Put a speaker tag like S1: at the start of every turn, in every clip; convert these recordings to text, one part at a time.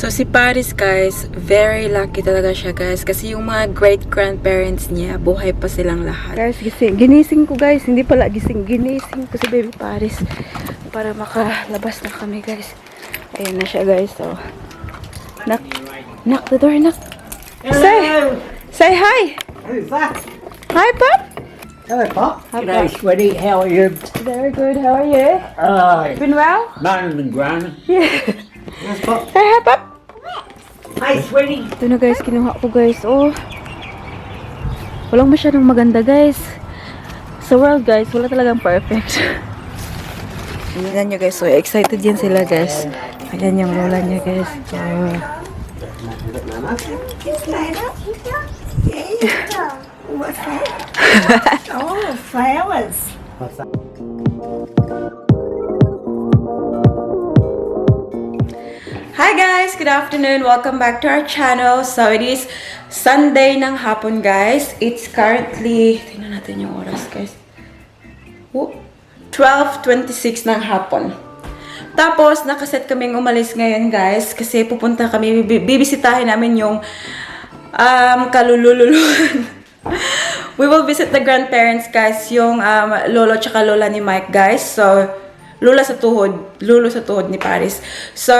S1: So, si Paris, guys, very lucky talaga siya, guys. Kasi yung mga great-grandparents niya, buhay pa silang lahat. Guys, ginising ko, guys. Hindi pala ginising ko si Baby Paris. Para makalabas na kami, guys. Ayan na siya, guys. So, knock the door, knock. Say hi.
S2: Who's that?
S1: Hi, Pop.
S2: Hello, Pop.
S1: Hi,
S2: G'day,
S1: Pop.
S2: sweetie. How are you?
S1: Very good. How are you? Been well?
S2: Moaning and groaning.
S1: Yeah.
S2: Yes, Pop.
S1: Say hi, Pop.
S2: Hey, sweetie.
S1: Ito na, guys. Kinuha ko, guys. Oh. Walang masyadong maganda, guys. Sa world, guys, wala talagang perfect. Ayan nyo, guys. So, excited yan sila, guys. Ayan yung lola niya, guys. Oh.
S3: What's that? Oh, flowers.
S2: What's that?
S1: Hi guys! Good afternoon! Welcome back to our channel. So, it is Sunday ng hapon, guys. It's currently, tingnan natin yung oras, guys. 12:26 ng hapon. Tapos, nakaset kaming umalis ngayon, guys. Kasi pupunta kami, bibisitahin namin yung kalulululuhan. We will visit the grandparents, guys. Yung lolo tsaka lola ni Mike, guys. So, lolo sa tuhod ni Paris. So,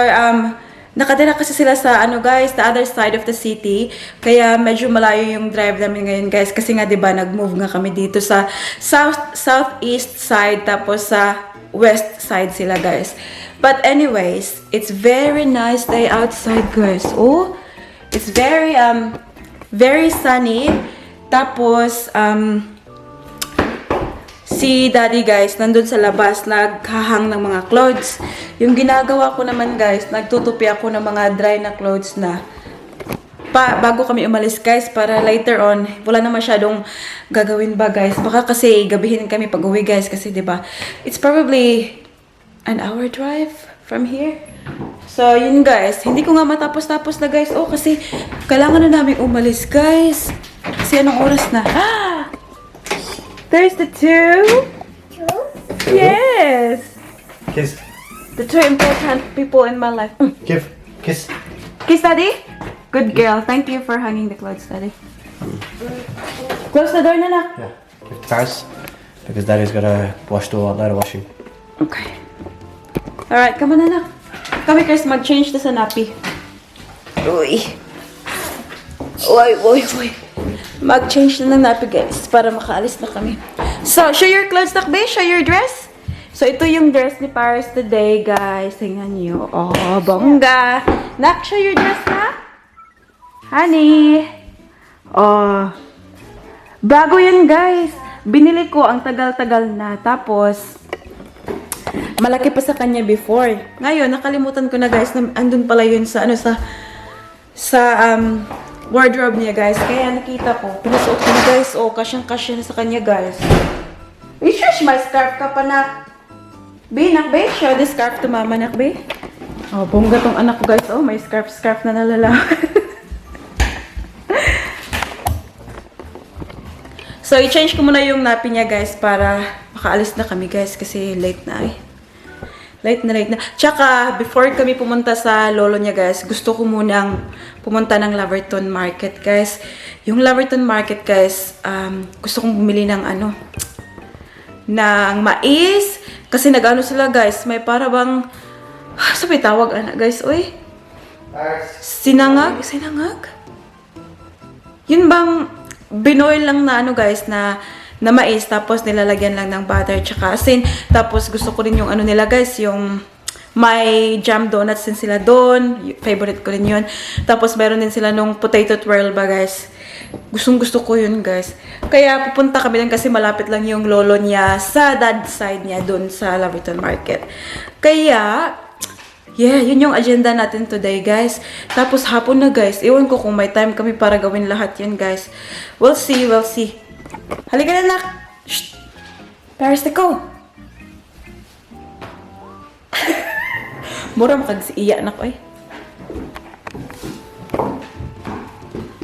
S1: nakatira kasi sila sa, guys, the other side of the city. Kaya medyo malayo yung drive namin ngayon, guys. Kasi nga, diba, nag-move nga kami dito sa southeast side, tapos sa west side sila, guys. But anyways, it's very nice day outside, guys. Oh, it's very sunny. Tapos, si daddy, guys, nandun sa labas, naghahang ng mga clothes. Yung ginagawa ko naman, guys, nagtutupi ako ng mga dry na clothes na bago kami umalis, guys, para later on, wala na masyadong gagawin ba, guys. Baka kasi gabihin kami pag uwi, guys, kasi diba, it's probably an hour drive from here. So, yun, guys. Hindi ko nga matapos-tapos na, guys. Oh, kasi kailangan na namin umalis, guys. Kasi anong oras na? Ah! There's the two. Yes.
S2: Kiss.
S1: The two important people in my life.
S2: Give. Kiss.
S1: Kiss, Daddy. Good girl. Thank you for hanging the clothes, Daddy. Close the door, Nana.
S2: Yeah. Give Paris. Because Daddy's got to wash the load of washing.
S1: Okay. Alright, come on, Nana. Kami, Chris, mag-change na sa nappy. Uy. Uy. Mag-change na ng nappy, guys, para makaalis na kami. So, show your clothes, Takbe. Show your dress. So, ito yung dress ni Paris today, guys. Tingnan nyo. Oh, bongga. Nak, show your dress na. Honey. Oh. Bago yan, guys. Binili ko ang tagal-tagal na. Tapos, malaki pa sa kanya before. Ngayon, nakalimutan ko na, guys, na andun pala yun sa, wardrobe niya, guys. Kaya nakita ko, pinasuot ko na, guys. Oh, kasyang-kasya na sa kanya, guys. Shush, may scarf ka pa, nak. Nakbe, show the scarf to mama, nakbe. Oh, bongga tong anak ko, guys. Oh, may scarf na nalala. So, i-change ko muna yung nappy niya, guys, para makaalis na kami, guys, kasi late na eh. Late na. Tsaka, before kami pumunta sa lolo niya, guys, gusto ko munang pumunta ng Laverton Market, guys. Yung Laverton Market, guys, gusto kong bumili ng ng mais. Kasi nag-ano sila, guys, may para bang, sabi tawag, guys, uy? Sinangag? Yun bang, binoil lang na, guys, na mais, tapos nilalagyan lang ng butter tsaka asin. Tapos gusto ko rin yung nila, guys, yung may jam donuts din sila doon. Favorite ko rin yun. Tapos meron din sila nung potato twirl ba, guys. Gusto ko yun, guys. Kaya pupunta kami din kasi malapit lang yung lolo niya sa dad side niya doon sa Laverton Market. Kaya, yeah, yun yung agenda natin today, guys. Tapos hapon na, guys. Iwan ko kung may time kami para gawin lahat yun, guys. We'll see. Halika na, nak. Shh. Paris, go. Mura makagsiiya na ko eh.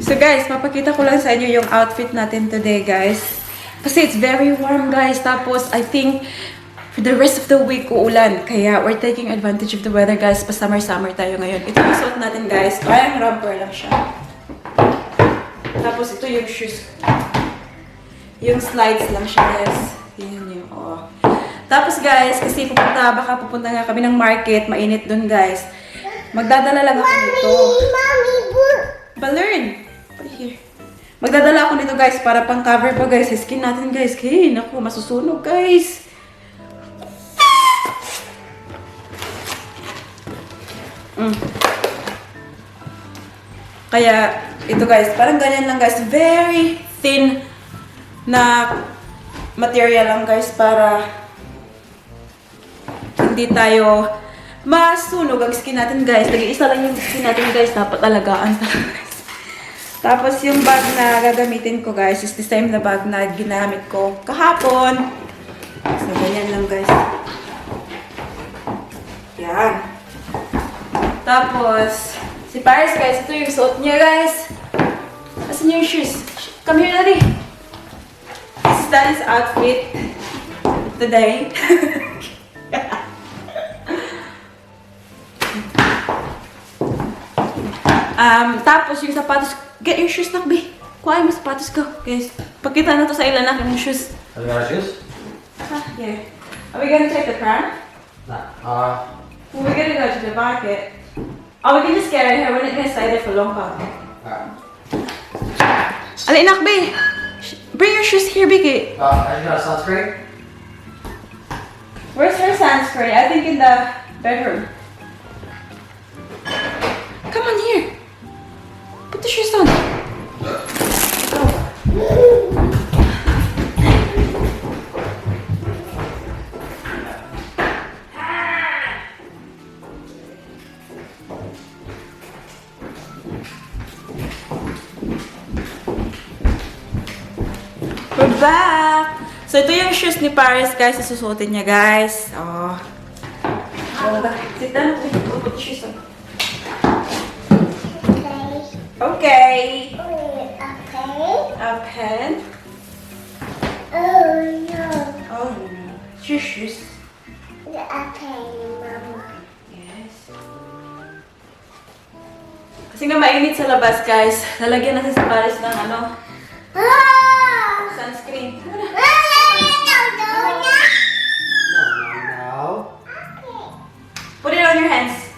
S1: So guys, papakita ko lang sa inyo yung outfit natin today, guys. Kasi it's very warm, guys. Tapos, I think For the rest of the week, uulan. Kaya we're taking advantage of the weather, guys. Pa-summer-summer tayo ngayon. Ito yung suot natin, guys. Parang romper lang siya. Tapos ito yung shoes. Yung slides lang siya, guys. Yan yung, oh. Tapos, guys, kasi baka pupunta nga kami ng market. Mainit dun, guys. Magdadala lang ako nito. Balloon! Put here. Magdadala ako nito, guys, para pang cover pa, guys. Skin natin, guys. Kaya, naku, masusunog, guys. Kaya, ito guys, parang ganyan lang guys. Very thin na material lang guys para hindi tayo masunog ang skin natin guys. Nag-iisa lang yung skin natin guys. Dapat alagaan talaga guys. Tapos yung bag na gagamitin ko guys is the same na bag na ginamit ko kahapon. So, ganyan lang guys. Yan. Tapos, si Paris guys, ito yung suot niya guys. Asan yung shoes? Come here, Daddy. This is Daddy's outfit today. Tapos yung sapatos, get your shoes, Nakbi. Kuha yung sapatos ko, guys. Pagkita na to sa ilan na yung shoes.
S2: Have you got shoes?
S1: Yeah. Are we gonna take the pram?
S2: Nah.
S1: We're gonna go to the market. Oh, we can just carry her. We're not gonna stay there for long haul. Ali, Nakbi! Bring your shoes here, Biggie.
S2: Have you got a sunscreen?
S1: Where's her sunscreen? I think in the bedroom. Come on here. Put the shoes on. Go. We're back! So, ito yung shoes ni Paris, guys. Isusuotin niya, guys. Oh. Sit down. We'll put the shoes on. Okay. A pen.
S3: Oh no.
S1: Oh, no. It's your shoes.
S3: Mama.
S1: Yes. Kasi nga mainit sa labas, guys. Lalagyan natin sa Paris ng ano, sunscreen.
S2: No.
S1: Put it on your hands.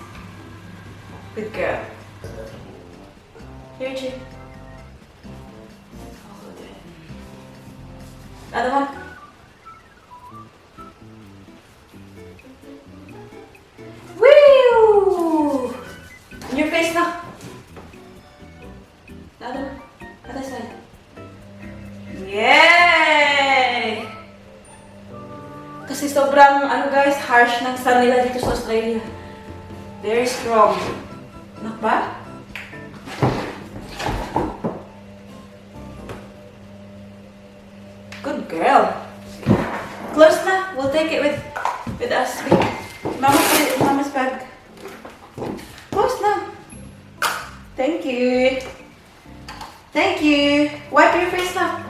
S1: Good girl. Here, Chip. Other one. Woo! On your face now. The other one. Other side. Yay! Kasi sobrang, ano guys, harsh ng sun nila dito sa Australia. Very strong. Anak ba? Good girl. Close na. We'll take it with us. Mama put it in Mama's bag. Close na. Thank you. Thank you. Wipe your face now.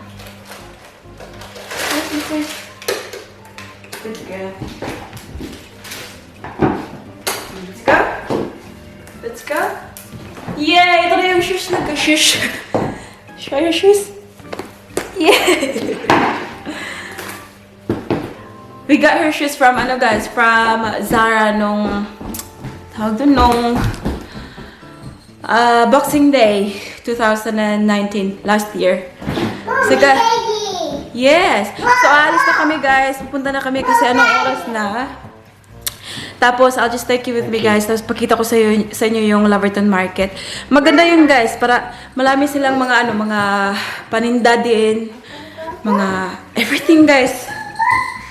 S1: Wipe your face. Good girl. Let's go. Let's go. Yay! Ito na yung shoes na. Shoes. Show your shoes. Yay! We got her shoes from, ano guys, from Zara nung, tawag dun, nung Boxing Day 2019, last year. So, yes! So, alis na kami guys. Pupunta na kami kasi anong oras na. Tapos, I'll just take you with me guys. Tapos, pakita ko sa inyo yung Laverton Market. Maganda yun guys. Para malami silang mga ano, mga paninda din. Mga everything guys.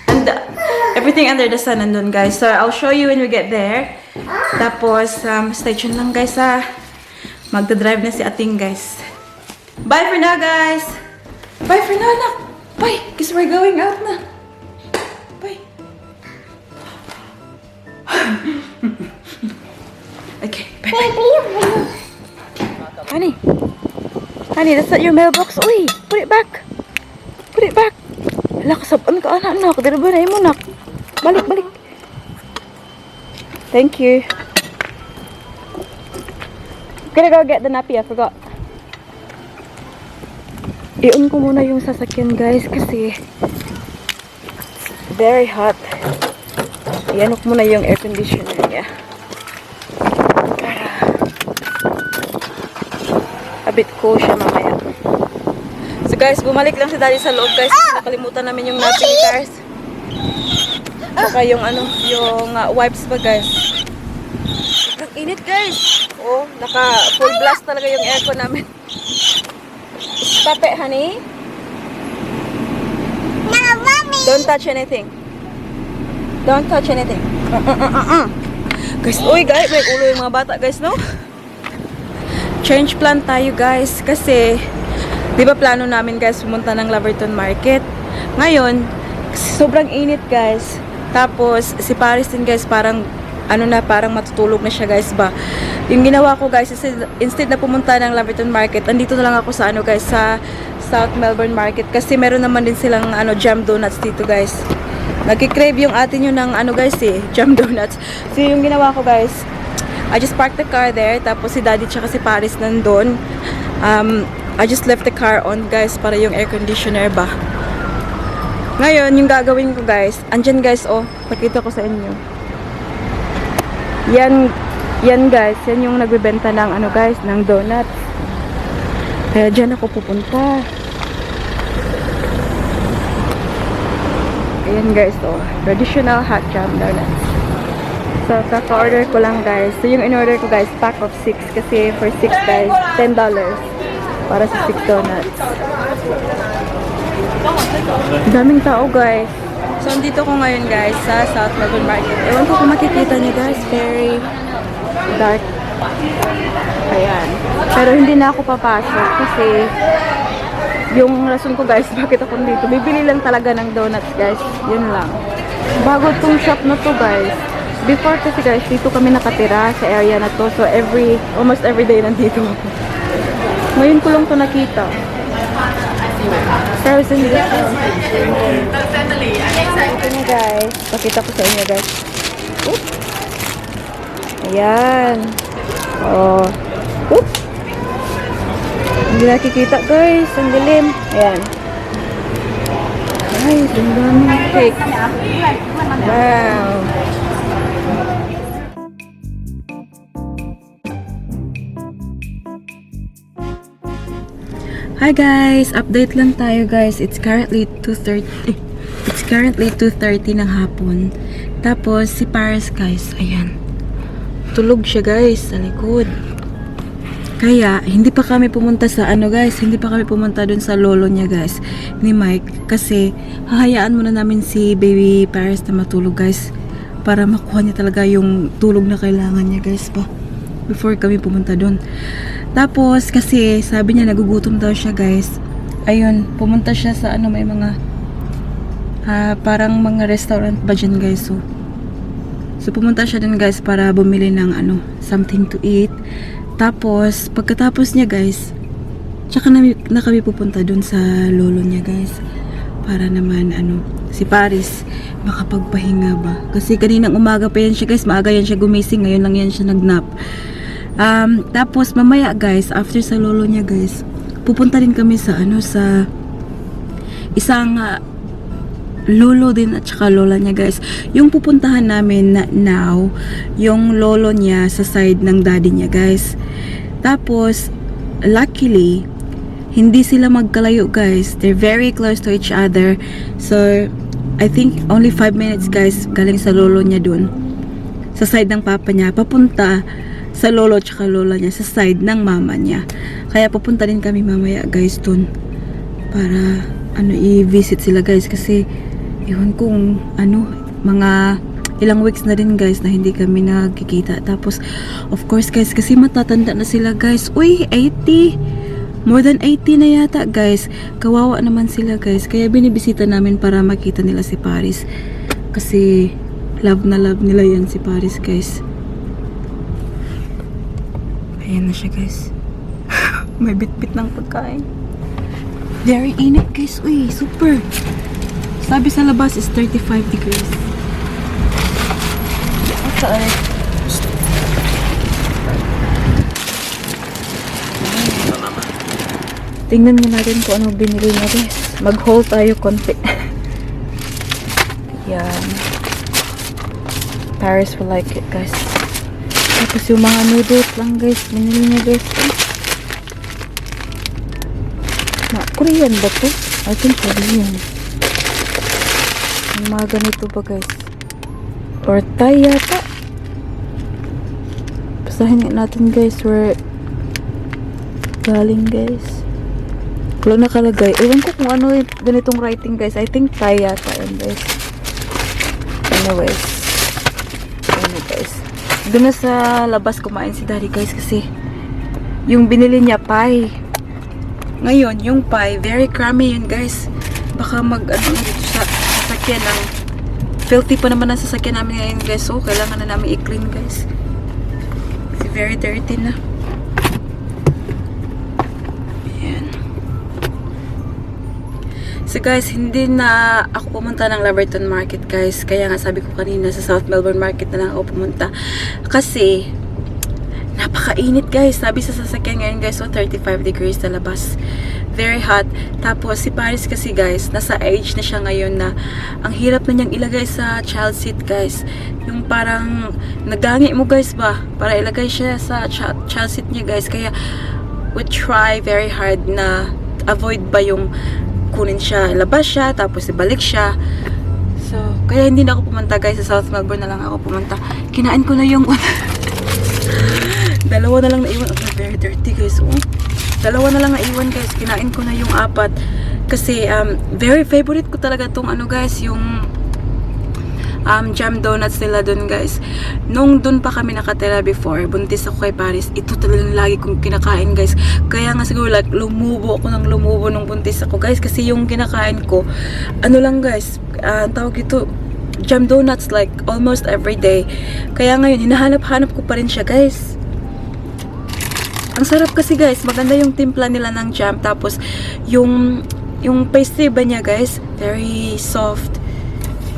S1: And everything under the sun nandun guys. So, I'll show you when we get there. Tapos, stay tuned lang guys ha. Magdadrive na si ating guys. Bye for now guys. Bye for now na. Bye. Because we're going out na. Bye. Okay, bye-bye. Honey. Honey, that's not your mailbox. Uy, put it back. Put it back. Hala, kasabon ka, anak. Dira ba na mo, nak? Balik, balik. Thank you. Gonna go get the nappy, I forgot. I-on ko muna yung sasakyan guys kasi very hot. I-ano ko muna yung air conditioner niya. Para a bit cool siya mamaya. So guys, bumalik lang si Daddy sa loob guys. Nakalimutan namin yung nappy ni Tars. Saka yung ano, yung wipes ba guys. Sobrang init guys. Oh, naka full blast talaga yung aircon namin. Stop it, honey.
S3: No, mommy.
S1: Don't touch anything. Don't touch anything. Guys, uy guys, may ulo yung mga bata guys, no? Change plan tayo guys kasi di ba plano namin guys pumunta ng Laverton Market. Ngayon, sobrang init guys. Tapos si Paris din guys parang ano na, parang matutulog na siya guys ba. Yung ginawa ko guys, instead na pumunta ng Laverton Market, andito na lang ako sa ano guys, sa South Melbourne Market kasi meron naman din silang ano jam donuts dito guys. Nagki-crave yung atin yun ng ano guys eh, jam donuts. So yung ginawa ko guys, I just parked the car there, tapos si Daddy tsaka si Paris nandun. I just left the car on guys para yung air conditioner ba. Ngayon, yung gagawin ko guys, andyan guys oh, pakita ko sa inyo. Yan guys, yan yung nagbebenta ng ano guys, ng donuts. Kaya dyan ako pupunta. Ayan guys, oh, traditional hot jam donuts. So, kaka-order ko lang guys. So, yung in-order ko guys, pack of 6 kasi for 6 guys, $10 para sa 6 donuts. Daming tao guys. So, andito ko ngayon guys sa South Melbourne Market. Ewan ko kung makikita niyo guys, very dark. Ayan. Pero hindi na ako papasok kasi yung rason ko guys, bakit ako dito, bibili lang talaga ng donuts guys. Yun lang. Bago tong shop na to guys. Before kasi guys, dito kami nakatira sa area na to. So, almost every day nandito ako. Ngayon ko lang to nakita. Service in the ito na guys. Pakita ko sa inyo guys. Oop. Ayan. Oh. Oop. Hindi nakikita guys. Ang dilim. Ayan. Ay, ang daming cake. Wow. Hi guys, update lang tayo guys. It's currently 2:30. It's currently 2:30 ng hapon. Tapos si Paris guys, ayan. Tulog siya guys sa likod. Kaya hindi pa kami pumunta sa ano guys, hindi pa kami pumunta dun sa lolo niya guys ni Mike kasi hahayaan muna namin si baby Paris na matulog guys para makuha niya talaga yung tulog na kailangan niya guys pa before kami pumunta dun. Tapos, kasi sabi niya nagugutom daw siya guys. Ayun, pumunta siya sa ano, may mga parang mga restaurant ba dyan guys. So pumunta siya din guys para bumili ng ano, something to eat. Tapos, pagkatapos niya guys, tsaka na kami pupunta dun sa lolo niya guys. Para naman ano, si Paris makapagpahinga ba. Kasi kaninang umaga pa yan siya guys, maaga yan siya gumising. Ngayon lang yan siya nagnap. Tapos mamaya guys, after sa lolo niya guys, pupunta din kami sa ano, sa isang lolo din at saka lola niya guys. Yung pupuntahan namin now, yung lolo niya sa side ng daddy niya guys. Tapos luckily hindi sila magkalayo guys, they're very close to each other. So I think only 5 minutes guys galing sa lolo niya dun sa side ng papa niya papunta sa lolo tsaka lola niya sa side ng mama niya. Kaya pupunta din kami mamaya guys dun para ano, i-visit sila guys kasi iwan kung ano, mga ilang weeks na rin guys na hindi kami nagkikita. Tapos of course guys, kasi matatanda na sila guys. Uy, 80, more than 80 na yata guys. Kawawa naman sila guys, kaya binibisita namin para makita nila si Paris kasi love na love nila yan si Paris guys. Ayan na siya guys. May bit-bit ng pagkain. Very init guys. Uy, super. Sabi sa labas is 35 degrees. Saan? Tingnan nga natin kung ano binili niya guys. Mag-haul tayo konti. Yan. Paris will like it guys. Tapos yung mga noodles lang guys. Binili niya guys. Korean ba to? I think Korean. Yung mga ganito ba guys? Or Thai yata. Basahin natin guys where galing guys. Wala nakalagay. Ewan ko kung ano yung ganitong writing guys. I think Thai yata yun guys. Anyways. Ano guys. Doon na sa labas kumain si daddy guys kasi yung binili niya pie. Ngayon, yung pie, very crummy yun guys. Baka ano dito sa sasakyan ng filthy pa naman ang sasakyan namin ngayon guys. So, kailangan na namin i-clean guys. Kasi very dirty na. Ayan. So guys, hindi na ako pumunta ng Laverton Market guys. Kaya nga sabi ko kanina sa South Melbourne Market na lang ako pumunta. Kasi napakainit guys. Sabi sa sasakyan ngayon guys, 35 degrees sa labas. Very hot. Tapos si Paris kasi guys, nasa age na siya ngayon na ang hirap na niyang ilagay sa child seat guys. Yung parang nagangi mo guys ba? Para ilagay siya sa child seat niya guys. Kaya we try very hard na avoid ba yung kunin siya, ilabas siya, tapos ibalik siya. So, kaya hindi na ako pumunta guys. Sa South Melbourne na lang ako pumunta. Kinain ko na yung dalawa na lang naiwan. Okay, very dirty guys. Oh. Dalawa na lang naiwan guys. Kinain ko na yung 4. Kasi very favorite ko talaga tong ano guys, yung jam donuts nila dun guys. Nung dun pa kami nakatira before, buntis ako kay Paris, ito talagang lagi kong kinakain guys. Kaya nga siguro like lumubo ako ng lumubo nung buntis ako guys. Kasi yung kinakain ko, ano lang guys, ang tawag ito, jam donuts like almost every day. Kaya ngayon, hinahanap-hanap ko pa rin siya guys. Ang sarap kasi guys, maganda yung timpla nila ng jam. Tapos, yung pastry ba niya guys, very soft.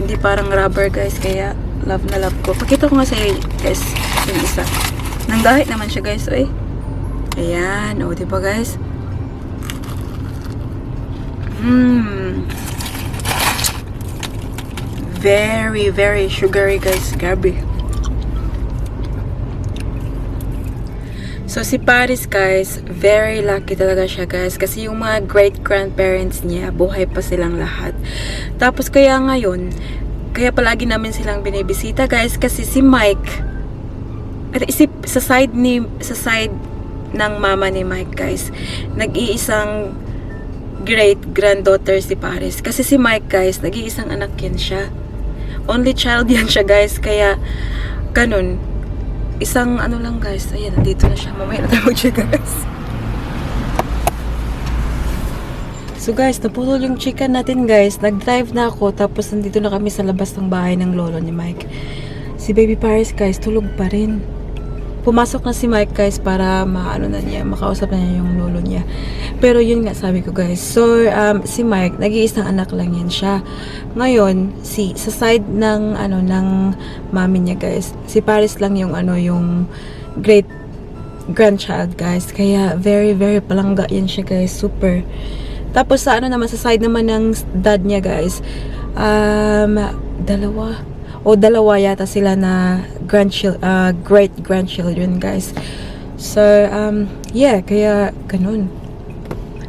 S1: Hindi parang rubber guys, kaya love na love ko. Pakita ko nga sa guys, yung isa. Nanggahit naman siya guys, eh. Ayan, o, diba guys? Very, very sugary guys, grabe. So, si Paris, guys, very lucky talaga siya, guys. Kasi yung mga great-grandparents niya, buhay pa silang lahat. Tapos, kaya ngayon, kaya palagi namin silang binibisita, guys. Kasi si Mike, sa side ng mama ni Mike, guys, nag-iisang great-granddaughter si Paris. Kasi si Mike, guys, nag-iisang anak yan siya. Only child yan siya, guys. Kaya, ganun. Isang ano lang guys, ayan, nandito na siya. Mamaya na tayo mag-check guys. So guys, naputol yung chicken natin guys. Nag-drive na ako, tapos nandito na kami sa labas ng bahay ng lolo ni Mike. Si Baby Paris guys, tulog pa rin. Pumasok na si Mike guys para makausap na niya yung lolo niya. Pero yun nga sabi ko guys. So, si Mike, nag-iisang anak lang yan siya. Ngayon, sa side ng mami niya guys, si Paris lang yung yung great grandchild guys. Kaya very very palangga yan siya guys, super. Tapos sa naman sa side naman ng dad niya guys, dalawa yata sila na great grandchildren guys. So yeah, kaya ganun.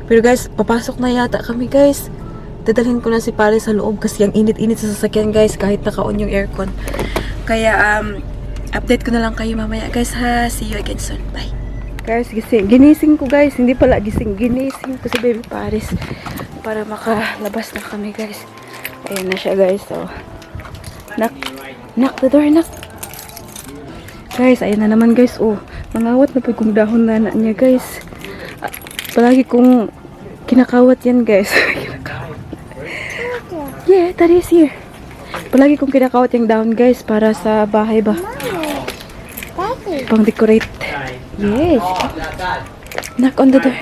S1: Pero guys, papasok na yata kami guys. Dadalhin ko na si Paris sa loob kasi ang init-init sa sasakyan guys, kahit naka-on yung aircon. Kaya update ko na lang kayo mamaya guys ha. See you again soon. Bye. Guys, ginising ko guys. Hindi pala ginising ko si Baby Paris para makalabas na kami guys. Ayan na siya guys. So, knock the door, knock. Guys, ayan na naman guys. Oh, mangawat na po kung dahon na niya guys. Palagi kong kinakawat yan guys. Yeah, that is here. Palagi kong kinakawat yung dahon guys para sa bahay ba. Pang decorate. Yes. Knock on the door.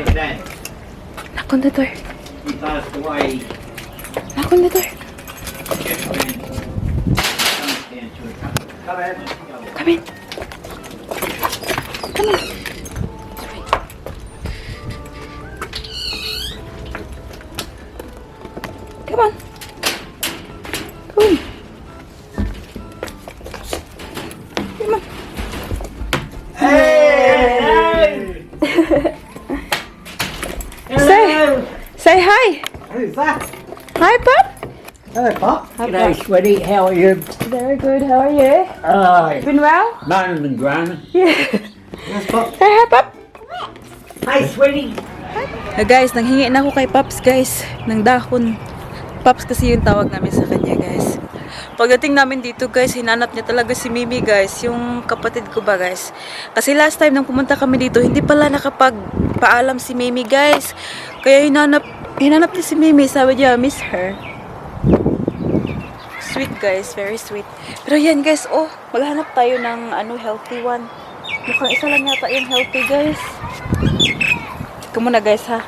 S1: Knock on the door. Knock on the door.
S2: Come in.
S1: Come in. Come in. Come on. Come in. Come on.
S2: Hey!
S1: Say hi.
S2: Who's that?
S1: Hi, Pop.
S2: Hello, Pop.
S4: G'day, sweetie. How are you?
S1: Very good. How are you? Been well?
S4: Moaning and groaning.
S1: Yeah.
S2: Yes, Pop.
S1: Say hi, Pop.
S4: Hey, sweetie.
S1: Guys, nanghingi na ako kay Pops, guys, ng dahon. Pops kasi yung tawag namin sa kanya, guys. Pagdating namin dito, guys, hinanap niya talaga si Mimi, guys. Yung kapatid ko ba, guys. Kasi last time nang pumunta kami dito, hindi pala nakapagpaalam si Mimi, guys. Kaya hinanap niya si Mimi. Sabi niya, miss her. Sweet, guys. Very sweet. Pero yan, guys, oh, maghanap tayo ng healthy one. Mukhang isa lang yata yung healthy, guys. Ikaw muna, guys, ha.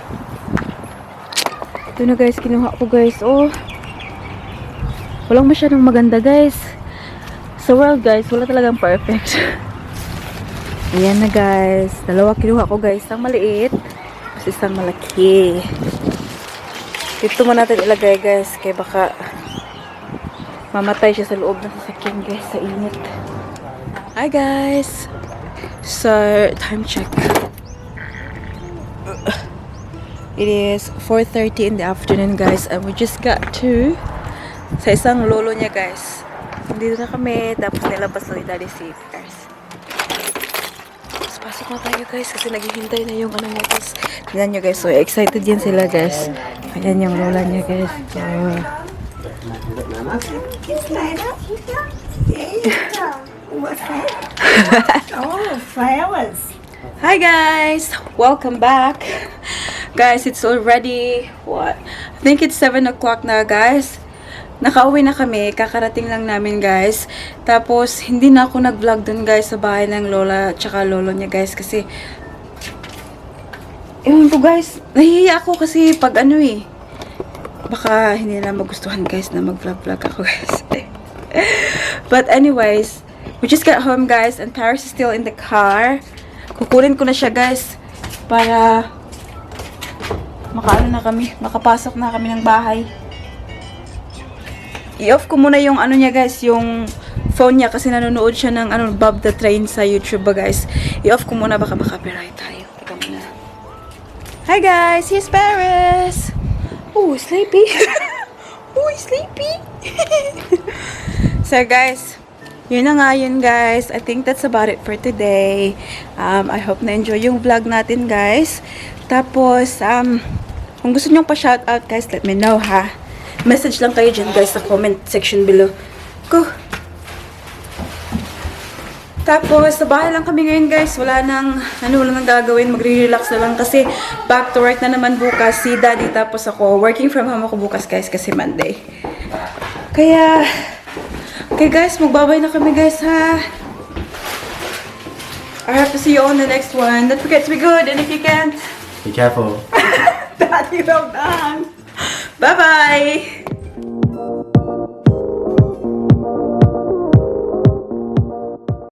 S1: Ito na, guys, kinuha ko, guys. Oh, walang masyadong maganda, guys. Sa world, guys, wala talagang perfect. Ayan na, guys. Dalawa kinuha ko, guys. Isang maliit, tapos isang malaki. Dito mo natin ilagay, guys. Kaya baka mamatay siya sa loob ng sasakyan, guys, sa init. Hi, guys. So, time check. It is 4:30 in the afternoon, guys, and we just got to sa isang lolo niya, guys. Dito na kami, tapos nilabas na ni Daddy si Pers. Tapos pasok na tayo, guys, kasi naghihintay na yung niya, guys. Tignan nyo, guys, so excited yan sila, guys. Ayan yung lola niya, guys. So,
S3: What's that? Oh, flowers.
S1: hi, guys! Welcome back. Guys, it's already, what? I think it's 7 o'clock na, guys. Nakauwi na kami. Kakarating lang namin, guys. Tapos, hindi na ako nag-vlog dun, guys, sa bahay ng lola tsaka lolo niya, guys. Kasi, ewan ko, guys. Nahihiya ako kasi pag baka hindi na magustuhan, guys, na mag-vlog ako, guys. But anyways, we just got home, guys, and Paris is still in the car. Kukunin ko na siya, guys, para makapasok na kami ng bahay. I-off ko muna yung niya, guys, yung phone niya kasi nanonood siya ng Bob the Train sa YouTube ba, guys. I-off ko muna, baka copyright tayo. Teka muna. Hi, guys! Here's Paris! Oh, sleepy! Oh, sleepy! So, guys, yun na nga yun, guys. I think that's about it for today. I hope na-enjoy yung vlog natin, guys. Tapos, kung gusto nyong pa-shoutout, guys, let me know, ha? Message lang kayo dyan, guys, sa comment section below. Go! Tapos, sa bahay lang kami ngayon, guys. Wala nang gagawin. Magre-relax na lang kasi back to work na naman bukas si Daddy. Tapos ako, working from home ako bukas, guys, kasi Monday. Kaya, okay, guys, magbabay na kami, guys, ha? I have to see you on the next one. Don't forget to be good, and if you can't,
S2: Be careful.
S1: Daddy, well done. Bye-bye.